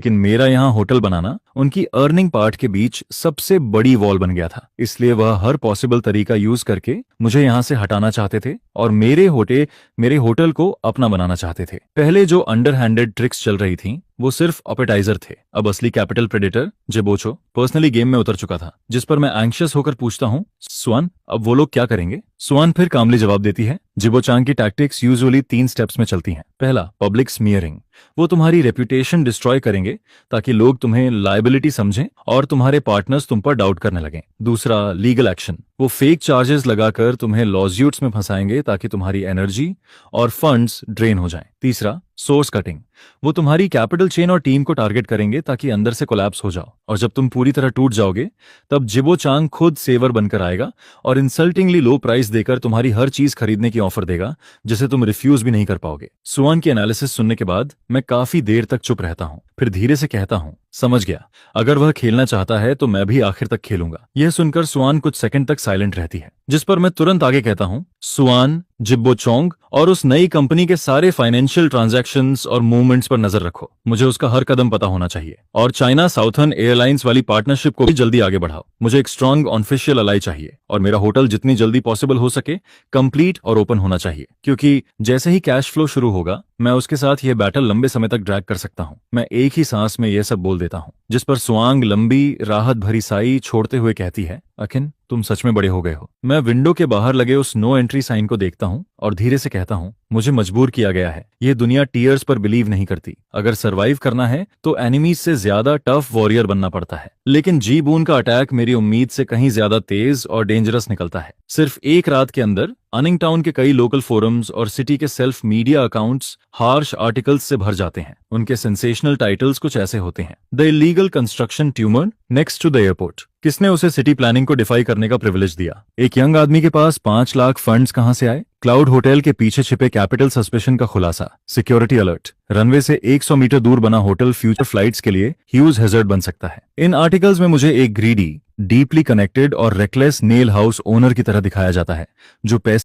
लेकिन मेरा यहाँ होटल बनाना उनकी अर्निंग पार्ट के बीच सबसे बड़ी वॉल बन गया था। इसलिए वह हर पॉसिबल तरीका यूज करके मुझे यहाँ से हटाना चाहते थे और मेरे होटल को अपना बनाना चाहते थे। पहले जो अंडरहैंडेड ट्रिक्स चल रही थी वो सिर्फ अपेटाइजर थे। अब असली कैपिटल प्रेडेटर जिबोचो पर्सनली गेम में उतर चुका था, जिस पर मैं एंग्शियस होकर पूछता हूँ, स्वान अब वो लोग क्या करेंगे? स्वान फिर कामली जवाब देती है, जिबोचांग की टैक्टिक्स यूजुअली 3 स्टेप्स में चलती हैं। पहला, पब्लिक स्मीयरिंग। वो तुम्हारी रेपुटेशन डिस्ट्रॉय करेंगे ताकि लोग तुम्हें लायबिलिटी समझें और तुम्हारे पार्टनर्स तुम पर डाउट करने लगें। दूसरा, लीगल एक्शन। वो फेक चार्जेस लगाकर तुम्हें लॉज्यूट्स में फंसाएंगे ताकि तुम्हारी एनर्जी और फंड्स ड्रेन हो जाएं। तीसरा, सोर्स कटिंग। वो तुम्हारी कैपिटल चेन और टीम को टारगेट करेंगे ताकि अंदर से कोलैप्स हो जाओ, और जब तुम पूरी तरह टूट जाओगे तब जिबोचांग खुद सेवर बनकर आएगा और इंसल्टिंगली लो प्राइस देकर तुम्हारी हर चीज खरीदने की ऑफर देगा जिसे तुम रिफ्यूज भी नहीं कर पाओगे। सुआन की एनालिसिस सुनने के बाद मैं काफी देर तक चुप रहता हूँ, फिर धीरे से कहता हूँ, समझ गया। अगर वह खेलना चाहता है तो मैं भी आखिर तक खेलूंगा। यह सुनकर सुआन कुछ सेकंड तक साइलेंट रहती है, जिस पर मैं तुरंत आगे कहता हूँ, सुआन, जिब्बोचोंग और उस नई कंपनी के सारे फाइनेंशियल ट्रांजैक्शंस और मूवमेंट्स पर नजर रखो। मुझे उसका हर कदम पता होना चाहिए। और चाइना साउथर्न एयरलाइंस वाली पार्टनरशिप को भी जल्दी आगे बढ़ाओ। मुझे एक स्ट्रांग ऑफिशियल अलाई चाहिए और मेरा होटल जितनी जल्दी पॉसिबल हो सके कंप्लीट और ओपन होना चाहिए, क्योंकि जैसे ही कैश फ्लो शुरू होगा मैं उसके साथ यह बैटल लंबे समय तक ड्रैग कर सकता हूँ। मैं एक ही सांस में यह सब बोल देता हूँ, जिस पर सुआंग लंबी राहत भरी साई छोड़ते हुए कहती है, अखिन तुम सच में बड़े हो गए हो। मैं विंडो के बाहर लगे उस नो एंट्री साइन को देखता हूँ और धीरे से कहता हूँ, मुझे मजबूर किया गया है। ये दुनिया टीयर्स पर बिलीव नहीं करती। अगर सरवाइव करना है तो एनिमीज से ज्यादा टफ वॉरियर बनना पड़ता है। लेकिन जी बून का अटैक मेरी उम्मीद से कहीं ज्यादा तेज और डेंजरस निकलता है। सिर्फ एक रात के अंदर अनिंग टाउन के कई लोकल फोरम्स और सिटी के self media accounts harsh articles से भर जाते हैं। उनके सेंसेशनल टाइटल्स कुछ ऐसे होते हैं, the illegal construction tumour next to the airport. किसने उसे सिटी प्लानिंग को डिफाई करने का प्रिविलेज दिया? एक यंग आदमी के पास 5 लाख फंड्स कहां से आए? क्लाउड होटल के पीछे छिपे कैपिटल सस्पेशन का खुलासा। सिक्योरिटी अलर्ट, रनवे से 100 मीटर दूर बना होटल फ्यूचर फ्लाइट्स के लिए ह्यूज हैजर्ड बन सकता है। इन आर्टिकल्स में मुझे एक ग्रीडी, डीपली कनेक्टेड और रेकलेस नेल हाउस ओनर की तरह दिखाया जाता है, जो पैसे